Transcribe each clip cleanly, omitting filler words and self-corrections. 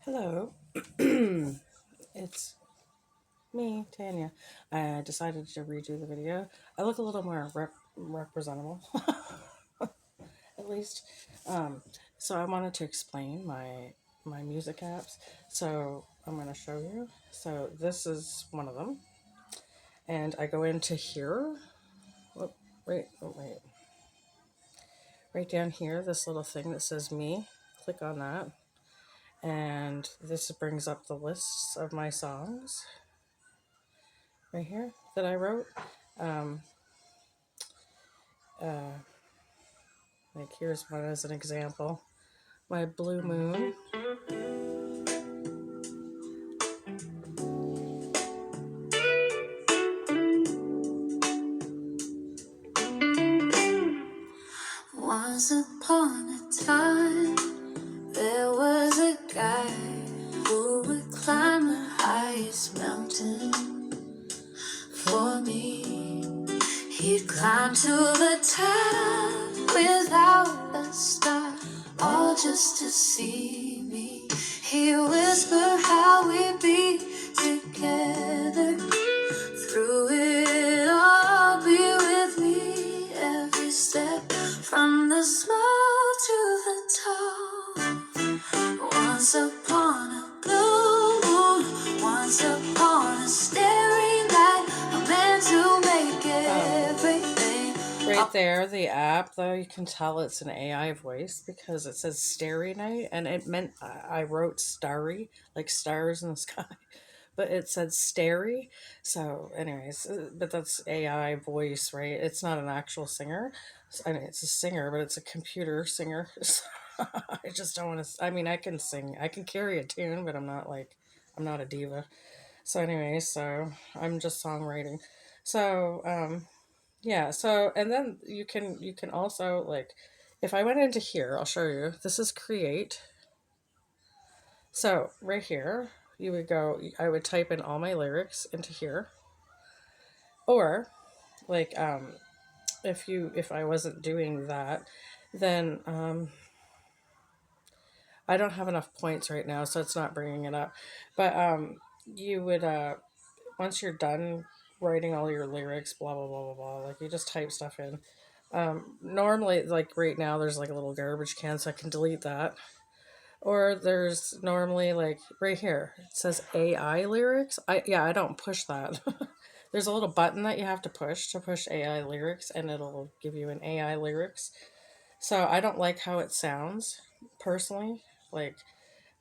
Hello, it's me, Tanya. I decided to redo the video. I look a little more representable, at least. Um, so I wanted to explain my music apps. So I'm going to show you. So this is one of them, and I go into here. Whoop, wait, right down here. This little thing that says me. Click on that, and this brings up the lists of my songs right here that I wrote. Um, uh, like here's one as an example. My Blue Moon. Once upon a time, there was a guy who would climb the highest mountain for me. He'd climb to the top without a stop, all just to see me. He'd whisper how we'd be together through it all. Be with me every step, from the small to the tall. Once upon a blue moon, once upon a starry night, I meant to make everything. Right there, the app, though, you can tell it's an AI voice because it says Starry Night, and it meant I wrote starry, like stars in the sky, but it said starry. So, anyways, but that's AI voice, right? It's not an actual singer. I mean, it's a singer, but it's a computer singer. So I just don't want to. I mean, I can sing, I can carry a tune, but I'm not a diva. So, anyways, so I'm just songwriting. So, yeah. So, and then you can also like, if I went into here, I'll show you. This is create. So right here, you would go. I would type in all my lyrics into here, or like if I wasn't doing that, then I don't have enough points right now, so it's not bringing it up. But you would once you're done writing all your lyrics, blah blah blah blah blah, like you just type stuff in. Normally, like right now, there's like a little garbage can, so I can delete that. Or there's normally like right here, it says AI lyrics. I don't push that. There's a little button that you have to push AI lyrics, and it'll give you an AI lyrics. So I don't like how it sounds personally. Like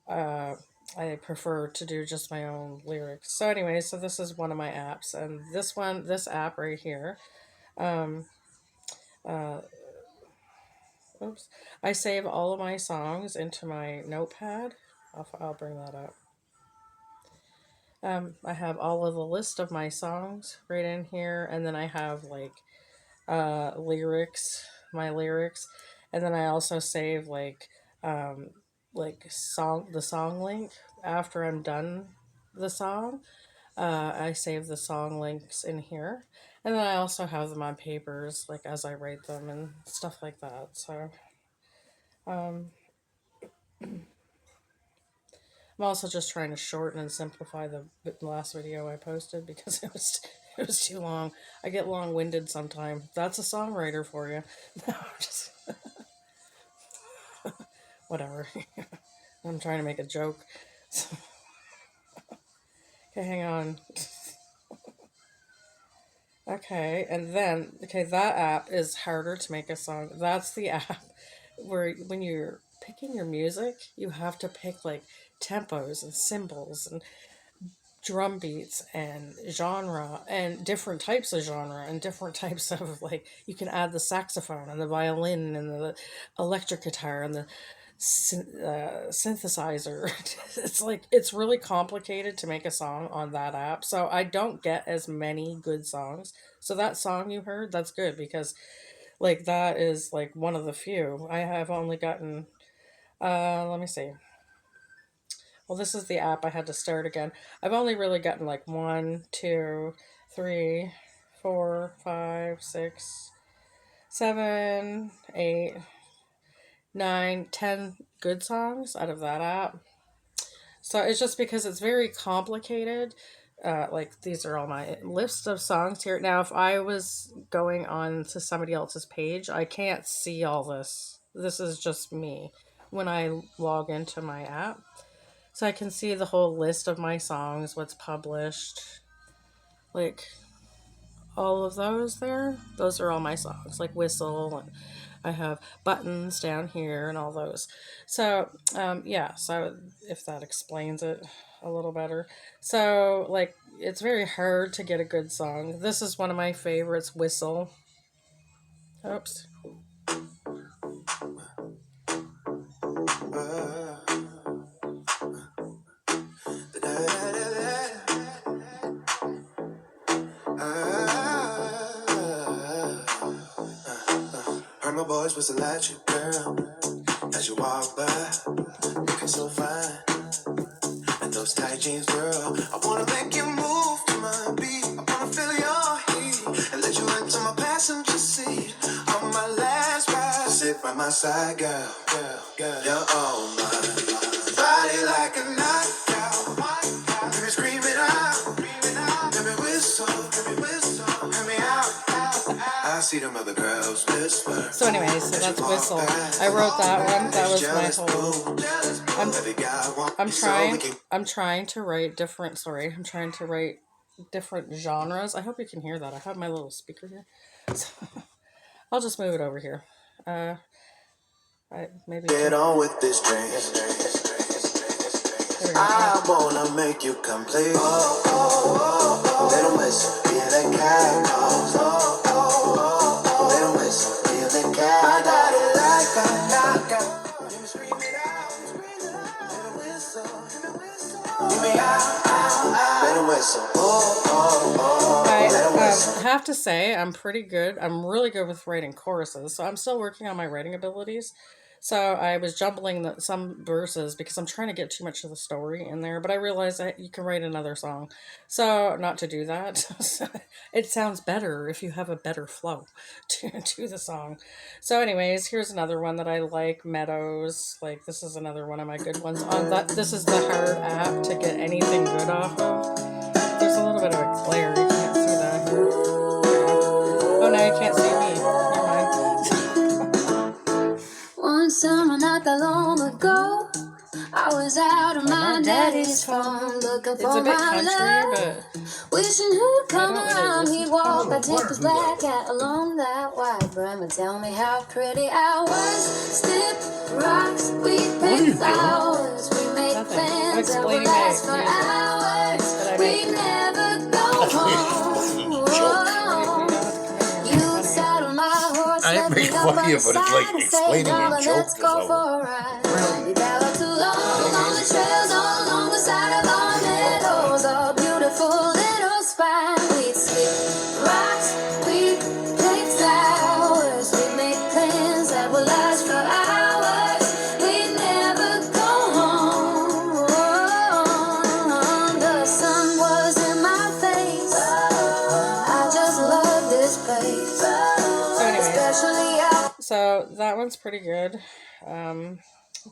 uh I prefer to do just my own lyrics. So anyway, so this is one of my apps, and this app right here, um uh oops, I save all of my songs into my notepad. I'll bring that up. I have all of the list of my songs right in here, and then I have like lyrics, my lyrics, and then I also save um the song link after I'm done the song. I save the song links in here, and then I also have them on papers, like as I write them and stuff like that. So um, I'm also just trying to shorten and simplify the last video I posted because it was too long. I get long winded sometimes. That's a songwriter for you. No, just whatever. I'm trying to make a joke. Okay, hang on. Okay, and then that app is harder to make a song. That's the app where when you're picking your music, you have to pick like tempos and cymbals and drum beats and genre and different types of genre and different types of like you can add the saxophone and the violin and the electric guitar and the synthesizer. It's like it's really complicated to make a song on that app, so I don't get as many good songs. So that song you heard, that's good because like that is like one of the few I have only gotten. Let me see. Well, this is the app I had to start again. I've only really gotten like one, two, three, four, five, six, seven, eight, nine, 10 good songs out of that app. So it's just because it's very complicated. Like these are all my list of songs here. Now, if I was going on to somebody else's page, I can't see all this. This is just me when I log into my app. So I can see the whole list of my songs, what's published, like all of those there. Those are all my songs, like Whistle, and I have Buttons down here and all those. So, yeah, so if that explains it a little better. So, like, it's very hard to get a good song. This is one of my favorites, Whistle. Oops. Heard my voice was electric, girl. As you walk by, looking so fine. And those tight jeans, girl. I wanna make you move to my beat. I wanna feel your heat and let you into my passenger seat. On my last ride, sit by my side, girl. You're all mine. Body like a knockout. Let me scream it out. Let me whistle. Let me out. I see them other girls whisper. So anyway, so that's Whistle. I wrote that one. That was my whole. I'm trying to write different. Sorry, I'm trying to write different genres. I hope you can hear that. I have my little speaker here. So, I'll just move it over here. Maybe get on with this drink. I wanna make you complete. Little miss, be the cat calls. Little miss, be the cat. I got it like a knockout. Let me scream it out. Let me whistle. Give me out. Let me whistle. I have to say, I'm pretty good. I'm really good with writing choruses, so I'm still working on my writing abilities. So I was jumbling some verses because I'm trying to get too much of the story in there, but I realized that you can write another song. So not to do that. It sounds better if you have a better flow to the song. So anyways, here's another one that I like, Meadows. Like this is another one of my good ones. On that, this is the hard app to get anything good off of. There's a little bit of a glare. You can't see that. Oh, now you can't see me. Never mind. One summer not that long ago, I was out on my daddy's farm looking for my love. Wishing he'd come around, he'd walk, I'd take his black cat along that white brim and tell me how pretty I was. Slip rocks, we pick flowers, we make plans that would last for hours. We never go home. You sat on my horse, I didn't make fun of you, but it's like explaining a joke. Let's go for a ride. We traveled too long on the trails all along the side of our meadows, a beautiful little spot. We'd skip rocks, we'd pick flowers, we'd make plans that would last for hours. We'd never go home. The sun was in my face. I just love this place. Especially out. So that one's pretty good.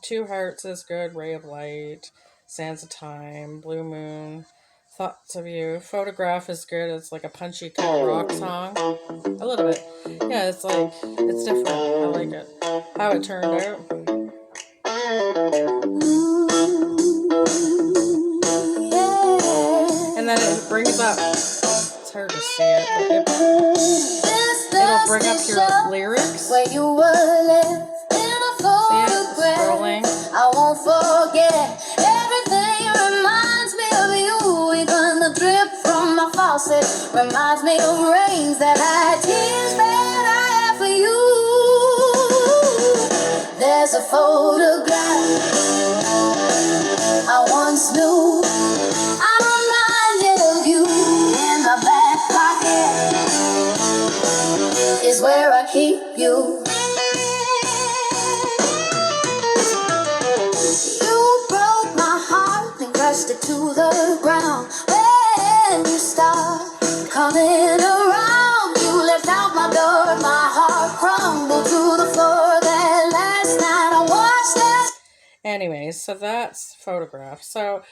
Two Hearts is good. Ray of Light, Sands of Time, Blue Moon, Thoughts of You. Photograph is good. It's like a punchy kind of rock song. A little bit. Yeah, it's like, it's different. I like it. How it turned out. And then it brings up, it's hard to see it, but it'll bring up your lyrics. Where you were left in a photograph. Scrolling. I won't forget. Everything reminds me of you. Even the drip from my faucet reminds me of rains that I had, tears that I have for you. There's a photograph I once knew. I'm reminded of you in my back pocket. Is where I keep you. You broke my heart and crushed it to the ground. When you stopped coming around, you left out my door. My heart crumbled to the floor. That last night I watched that. Anyways, anyways, so that's Photograph. So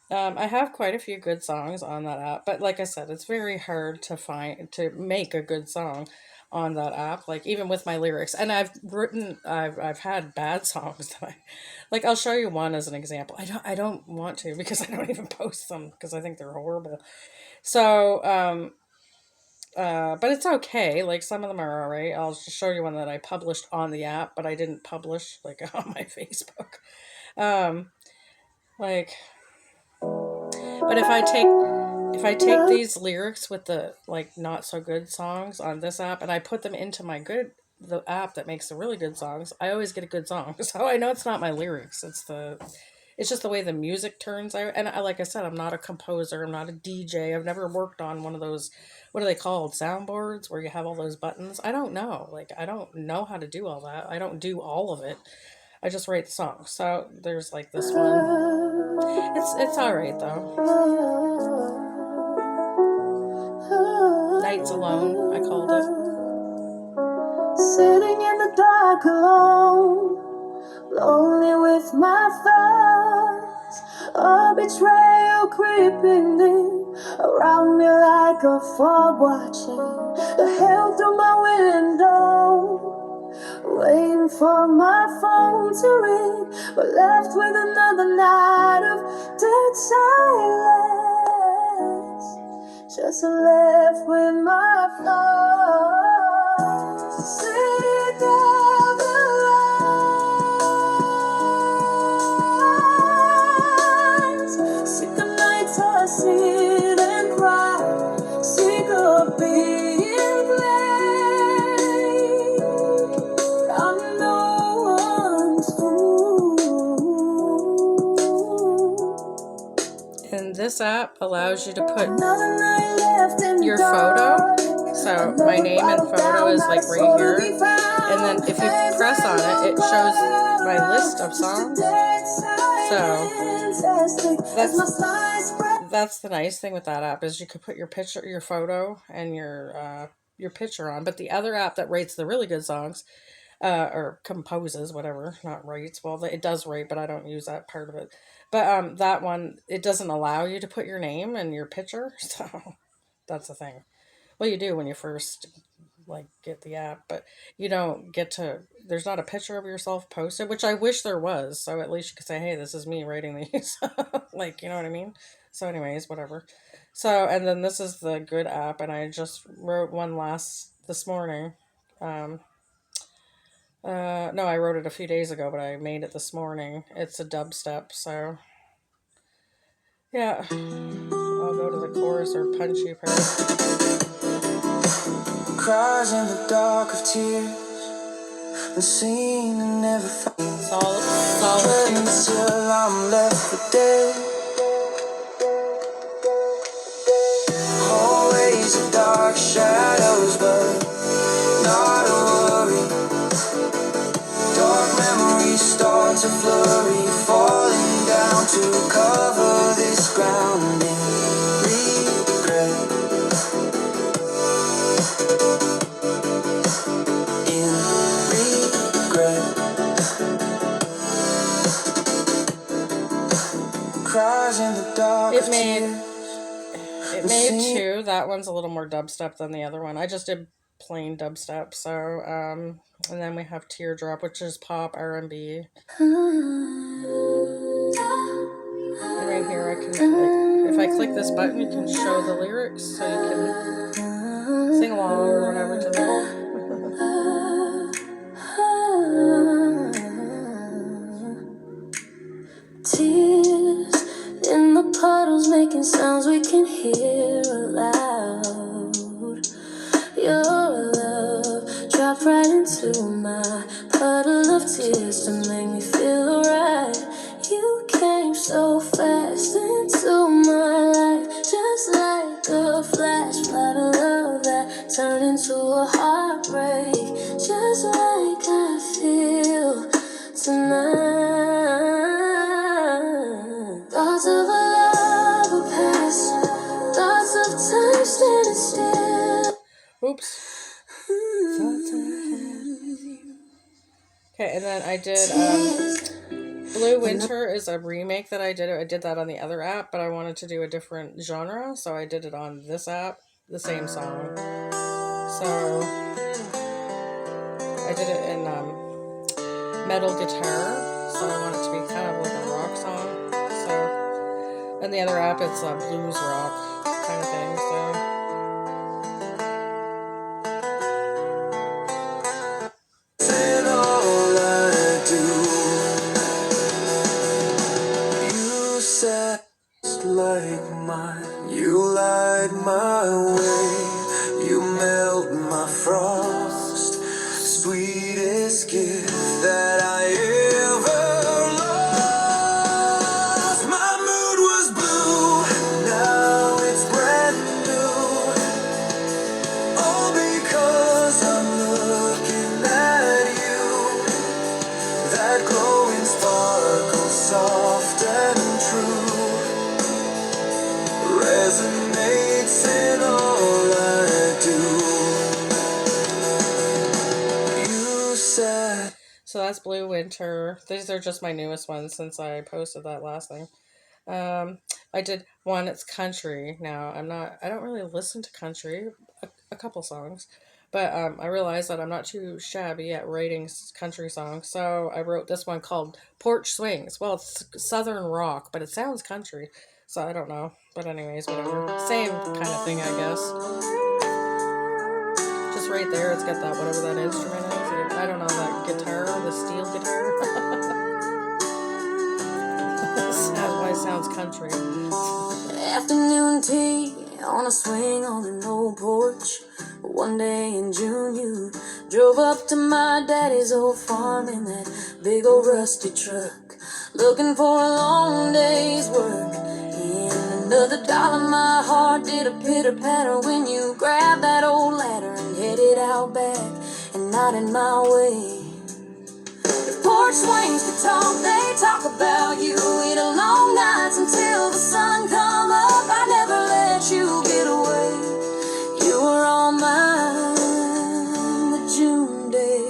I have quite a few good songs on that app, but like I said, it's very hard to make a good song on that app. Like even with my lyrics, and I've had bad songs that like I'll show you one as an example. I don't want to because I don't even post them because I think they're horrible. So but it's okay. Like some of them are alright. I'll just show you one that I published on the app, but I didn't publish like on my Facebook. Um, like, but if I take these lyrics with the like not so good songs on this app and I put them into the app that makes the really good songs, I always get a good song. So I know it's not my lyrics. It's just the way the music turns out. And like I said, I'm not a composer. I'm not a DJ. I've never worked on one of those, what are they called? Soundboards where you have all those buttons. I don't know. Like, I don't know how to do all that. I don't do all of it. I just write the songs. So there's like this one. It's all right though. Nights Alone, I called it. Sitting in the dark alone, lonely with my thoughts, a betrayal creeping in around me like a fog watching the hell through my window, waiting for my phone to ring, but left with another night of dead silence, just left with my thoughts. Sick of the lies, sick of nights I sit and cry, sick of being blamed. I'm no one's fool. And this app allows you to put Another night left in your the photo. dark. So my name and photo is like right here. And then if you press on it, it shows my list of songs. So that's the nice thing with that app is you could put your photo and your picture on. But the other app that rates the really good songs, or composes, whatever, not writes. Well, it does write, but I don't use that part of it. But that one, it doesn't allow you to put your name and your picture. So that's the thing. Well, you do when you first like get the app, but you don't get to. There's not a picture of yourself posted, which I wish there was. So at least you could say, "Hey, this is me writing these." Like, you know what I mean? So, anyways, whatever. So, and then this is the good app, and I just wrote one this morning. No, I wrote it a few days ago, but I made it this morning. It's a dubstep, so yeah. I'll go to the chorus or punchy part. Cries in the dark of tears, the scene and never fades. Solitude. Until I'm left for dead. Always the dark shadows, but not a worry. Dark memories start to flurry, falling down to cover this ground in regret. It made two. That one's a little more dubstep than the other one. I just did plain dubstep. So, and then we have Teardrop, which is pop R&B. And right here, I can if I click this button, you can show the lyrics, so you can sing along or whatever to them. Tears in the puddles making sounds we can hear aloud. Your love dropped right into my puddle of tears to make me feel alright. You came so fast into my life, just like a flash flood of love that turned into a heartbreak, just like I feel tonight. Thoughts of a love will pass, thoughts of time standing still. Oops. Okay, and then I did Blue Winter is a remake that I did. I did that on the other app, but I wanted to do a different genre, so I did it on this app, the same song. So I did it in metal guitar, so I want it to be kind of like a rock song. So, and the other app, it's a blues rock kind of thing. So. Like mine, you light my way, you melt my frost, sweetest gift that I ever lost. My mood was blue, now it's brand new, all because I'm looking at you. That glowing sparkle, soft and true, resonates in all I do. You said. So that's Blue Winter. These are just my newest ones since I posted that last thing. I did one, it's country. Now, I don't really listen to country, a couple songs, but I realized that I'm not too shabby at writing country songs, so I wrote this one called Porch Swings. Well, it's southern rock, but it sounds country, so I don't know. But anyways, whatever. Same kind of thing, I guess. Just right there, it's got that, whatever that instrument is. I don't know, that guitar, the steel guitar. That's why it sounds country. Afternoon tea on a swing on an old porch. One day in June you drove up to my daddy's old farm in that big old rusty truck, looking for a long day's work. Another dollar, my heart did a pitter-patter when you grabbed that old ladder and headed out back and nodded my way. The porch swings to talk, they talk about you. Eat a long nights until the sun come up. I never let you get away. You were all mine, the June day.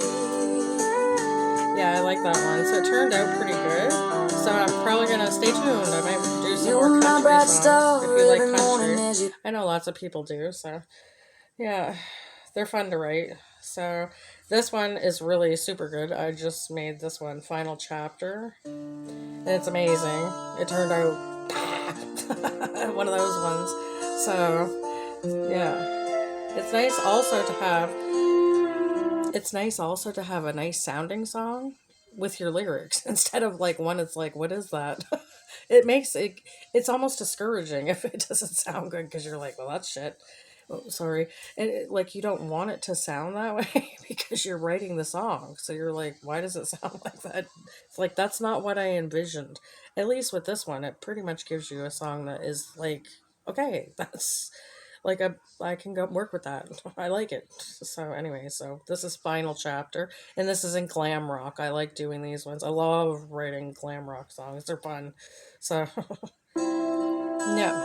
Yeah, I like that one. So it turned out pretty good. So I'm probably gonna stay tuned. I might do some more country songs if you like country. I know lots of people do, so yeah, they're fun to write. So this one is really super good. I just made this one, Final Chapter, and it's amazing. It turned out one of those ones. So yeah, it's nice also to have a nice sounding song with your lyrics instead of like one it's like, what is that? It makes it's almost discouraging if it doesn't sound good, because you're like, well, that's shit. Oh, sorry. And like, you don't want it to sound that way because you're writing the song, so you're like, why does it sound like that? It's like, that's not what I envisioned. At least with this one, it pretty much gives you a song that is like, okay, that's like I can go work with that. I like it. So anyway, so this is Final Chapter, and this is in glam rock. I like doing these ones. I love writing glam rock songs. They're fun. So yeah.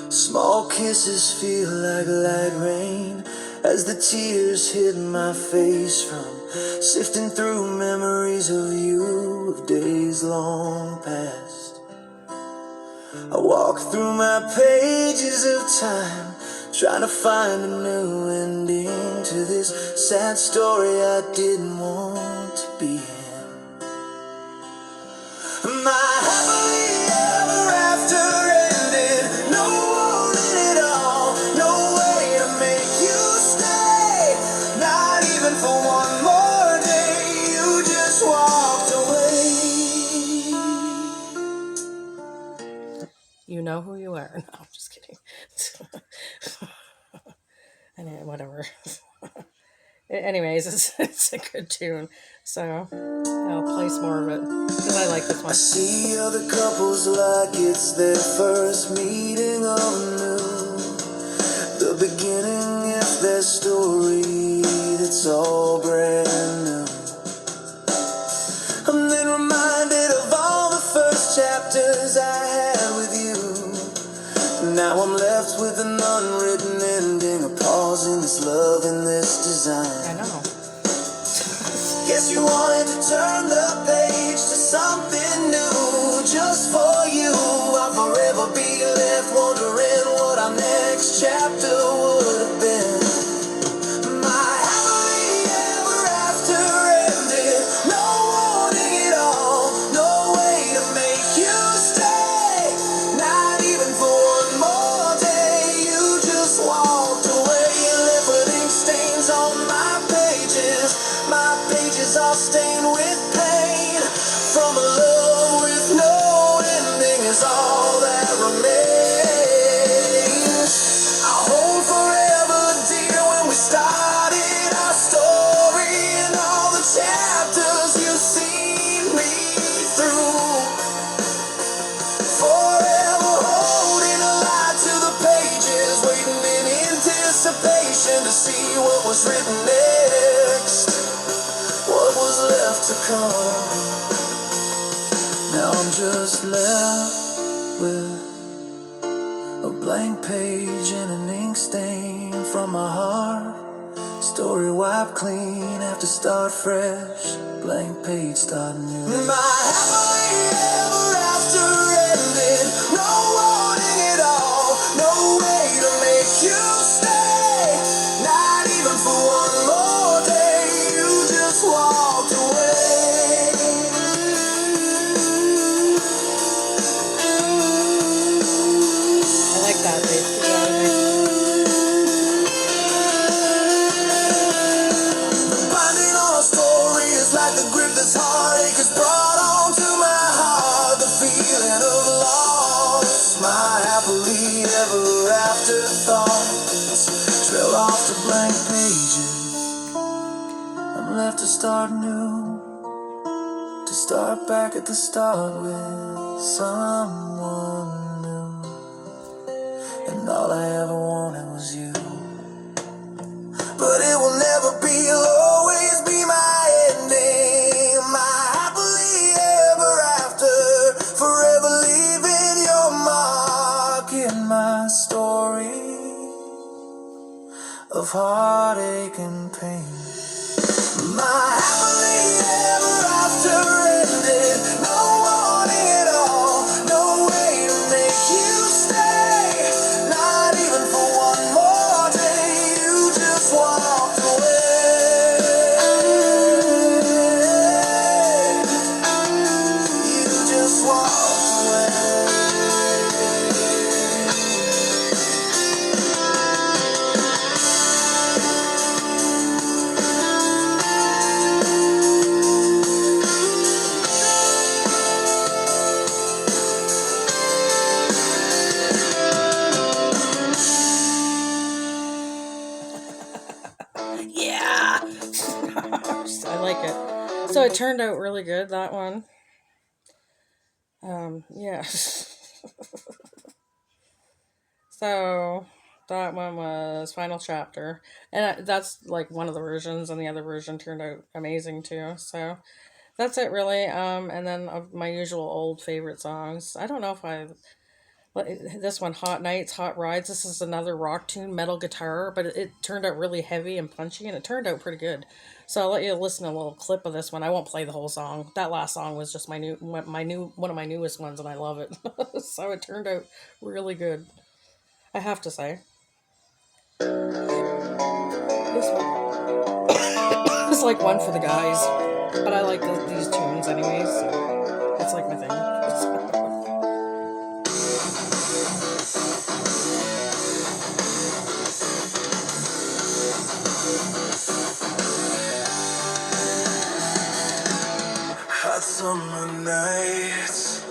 Small kisses feel like light rain as the tears hit my face from sifting through memories of you of days long past. I walk through my pages of time, trying to find a new ending to this sad story I didn't want to be in. My happily ever after ended, no one in it all, no way to make you stay, not even for one more day, you just walked away. You know who you are. No, I'm just kidding. And whatever. Anyways, it's a good tune. So I'll play some more of it because I like this one. I see other couples like it's their first meeting of new, the beginning of their story that's all brand new. I'm then reminded of all the first chapters I had with you. Now I'm left with an unwritten ending, a pause in this love and this design. I know. Guess you wanted to turn the page to something forever be left wondering what our next chapter would have been. My happily ever after ended, no warning at all, no way to make you stay, not even for one more day. You just walked away, left with ink stains on my pages all stained with pain from a love with no ending is all that remains. I hold forever dear when we started our story and all the chapters you've seen me through. Forever holding a light to the pages, waiting in anticipation to see what was written next, what was left to come. Now I'm just left with a blank page and an ink stain from my heart. Story wiped clean, have to start fresh. Blank page, start new. My happily ever after ended, no warning at all, no way to make you stay, not even for one more day. You just walked away. I like that. Binding on a story is like the grip this heartache has brought onto my heart. The feeling of loss, my happily ever after thoughts trail off to blank pages. I'm left to start new, to start back at the start with someone new. And all I ever wanted was you. But it will never be, it'll always be my ending. My happily ever after, forever leaving your mark in my story of heartache and pain. My happily ever after ended, no warning at all, no way to make you stay, not even for one more day. You just walked away. You just walked away. Yeah. I like it. So it turned out really good, that one. Yeah. So that one was Final Chapter. And that's like one of the versions, and the other version turned out amazing too. So that's it, really. And then of my usual old favorite songs. I don't know if I. This one, Hot Nights, Hot Rides. This is another rock tune, metal guitar, but it turned out really heavy and punchy, and it turned out pretty good. So I'll let you listen to a little clip of this one. I won't play the whole song. That last song was just one of my newest ones, and I love it. So it turned out really good, I have to say. This one, it's like one for the guys, but I like these tunes anyways. So it's like my thing. Hot summer nights,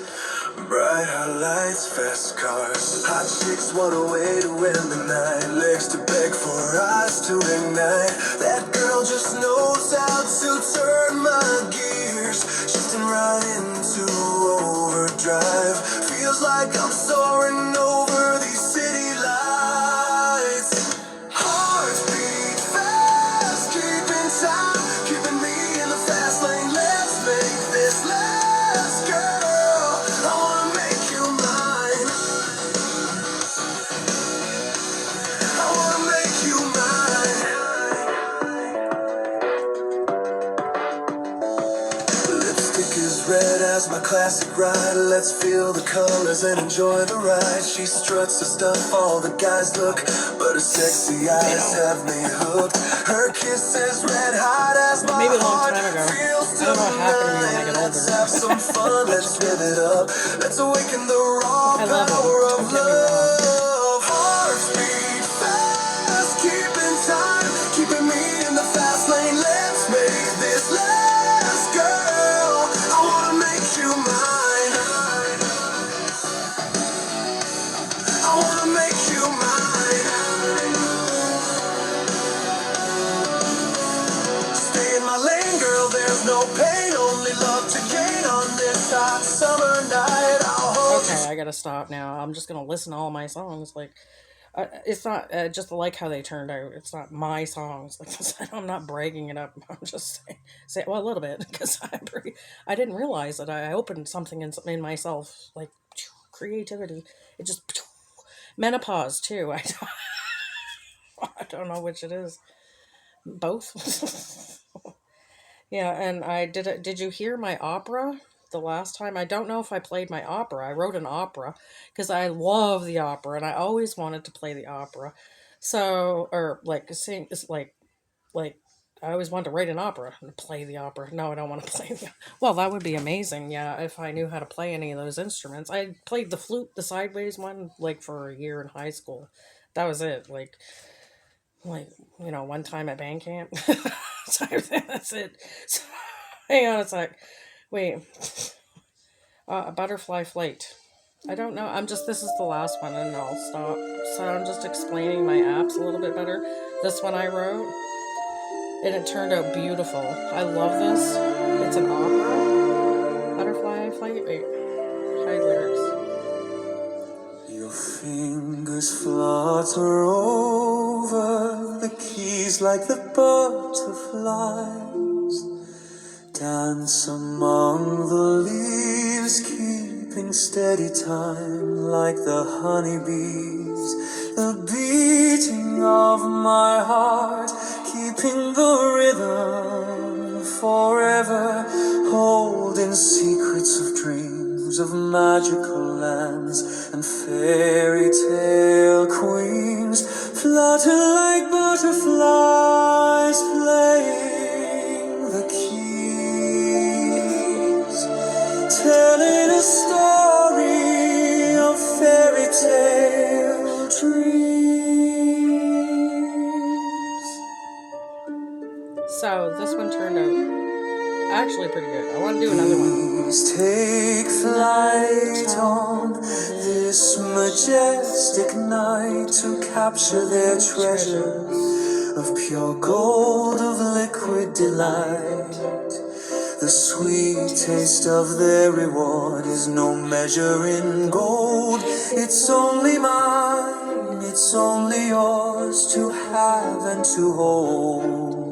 bright hot lights, fast cars, hot chicks, what a way to end the night. Legs to beg for eyes to ignite. That girl just knows how to turn my gears, shifting right into overdrive. Feels like I'm soaring over these city lights. Hearts beat fast, keeping time, keeping me in the fast lane. Let's make this last, girl. I wanna make you mine. I wanna make you mine. Lipstick is red as my classic ride. Let's feel the colors and enjoy the ride. She struts her stuff, all the guys look, but her sexy eyes have me hooked. Her kiss is red hot as my Maybe a long heart time ago. feels I don't know what happened to me when I tonight. got Let's older. have some fun, let's live it up. Let's awaken the raw I love power them. of Don't get me wrong. love. Hearts beat fast, keeping time, keeping me in the fast lane. Let's make this last, girl. I wanna make you mine. I wanna make you mine. Stay in my lane, girl, there's no pain. Only love to gain on this hot summer night. I'll hold you. Okay, I gotta stop now. I'm just gonna listen to all my songs. Like, it's not just like how they turned out. It's not my songs. Like, I'm not bragging it up. I'm just saying well, a little bit because I didn't realize that I opened something in myself, like creativity. It just menopause too. I don't know which it is. Both. Yeah, and I did it. Did you hear my opera the last time? I don't know if I played my opera. I wrote an opera because I love the opera and I always wanted to play the opera. So, or like sing, it's like I always wanted to write an opera and play the opera. No, I don't want to play the. Well, that would be amazing. Yeah, if I knew how to play any of those instruments. I played the flute, the sideways one, like for a year in high school. That was it. Like one time at band camp. So that's it. So, hang on a sec. Wait. Butterfly Flight. I don't know. This is the last one and I'll stop. So I'm just explaining my apps a little bit better. This one I wrote and it turned out beautiful. I love this. It's an opera. Butterfly Flight. Wait. Hide lyrics. Your fingers flutter over the keys like the butterflies. Dance among the leaves, keeping steady time like the honeybees. The beating of my heart, keeping the rhythm forever. Holding secrets of dreams of magical lands and fairy tale queens. Flutter like butterflies playing the keys, telling a story of fairy tale dreams. So this one turned out actually pretty good. I want to do another one. Please take flight on this majestic night to capture their treasure of pure gold, of liquid delight. The sweet taste of their reward is no measure in gold. It's only mine, it's only yours to have and to hold.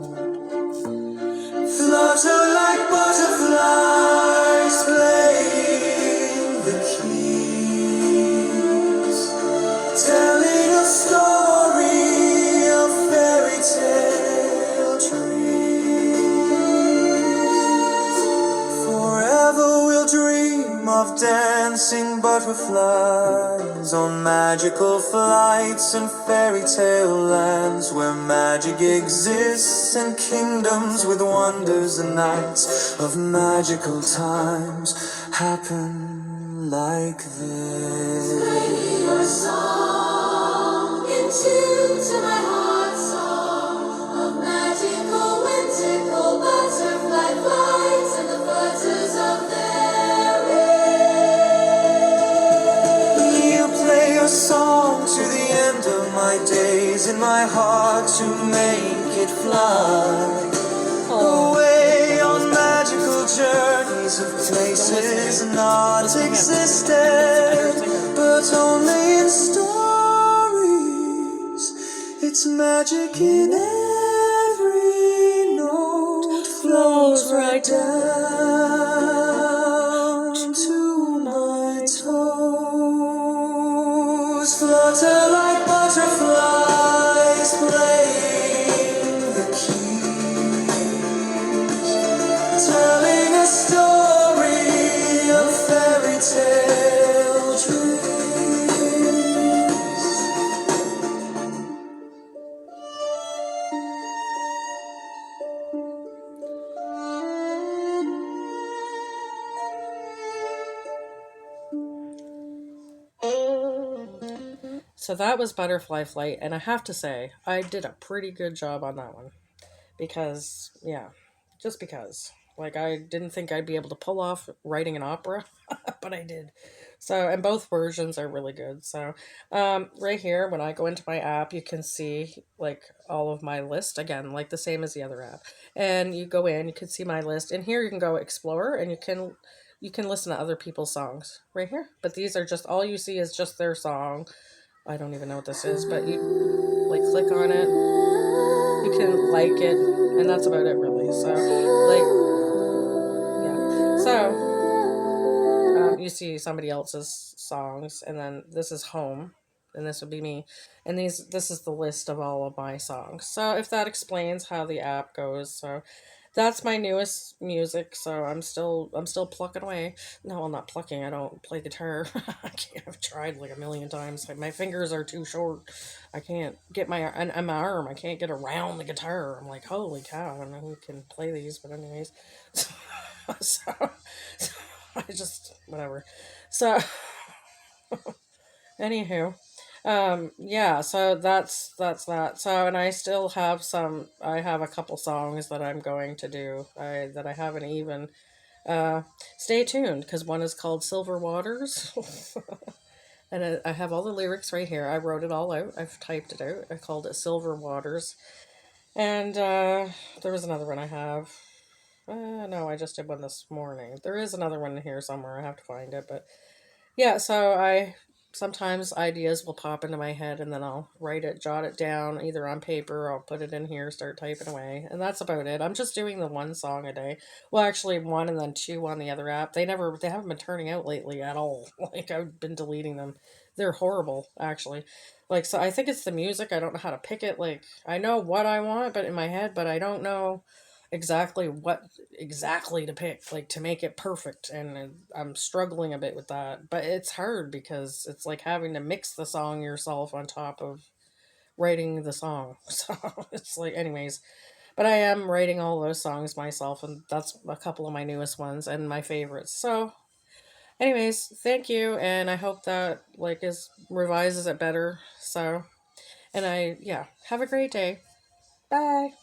Flutter like butterflies playing the keys, telling a story of fairy tale dreams. Forever we'll dream of dancing butterflies on magical flights and fairy tale lands where magic exists and kingdoms with wonders and nights of magical times happen like this. Play your song in tune to my heart's song of magical whimsical butterfly flights and the flutters of their wings. You play your song to the end of my days in my heart to make it fly away on magical journeys of places not existed, but only in stories. It's magic in every note, flows right down to my toes. Flutter like butterflies playing the keys, telling a story of So that was Butterfly Flight, and I have to say, I did a pretty good job on that one. Because, yeah, just because. Like, I didn't think I'd be able to pull off writing an opera, but I did. So, and both versions are really good. So, right here, when I go into my app, you can see, like, all of my list, again, like the same as the other app. And you go in, you can see my list, and here you can go explore, and you can listen to other people's songs right here. But these are just, all you see is just their song. I don't even know what this is, but you, like, click on it, you can like it, and that's about it, really. So, like, yeah. So, you see somebody else's songs, and then this is home, and this would be me, and this is the list of all of my songs. So, if that explains how the app goes, so that's my newest music. So I'm still plucking away. No, well, not plucking. I don't play guitar. I've tried like a million times. Like, my fingers are too short. I can't get my arm. I can't get around the guitar. I'm like, holy cow! I don't know who can play these, but anyways, so I just whatever. So anywho, yeah, so that's that. So, and I still have I have a couple songs that I'm going to do, that I haven't even, stay tuned, because one is called Silver Waters. And I have all the lyrics right here. I wrote it all out. I've typed it out. I called it Silver Waters. And there was another one I have. No, I just did one this morning. There is another one here somewhere. I have to find it, but yeah, so I sometimes ideas will pop into my head, and then I'll write it, jot it down either on paper, or I'll put it in here, start typing away, and that's about it. I'm just doing the one song a day. Well, actually one, and then two on the other app. They haven't been turning out lately at all. Like, I've been deleting them. They're horrible, actually. Like, so I think it's the music. I don't know how to pick it. Like, I know what I want, but in my head, but I don't know exactly what exactly to pick, like, to make it perfect, and I'm struggling a bit with that, but it's hard because it's like having to mix the song yourself on top of writing the song. So it's like, anyways, but I am writing all those songs myself, and that's a couple of my newest ones and my favorites. So anyways, thank you, and I hope that, like, is revises it better. So, and I, yeah, have a great day. Bye.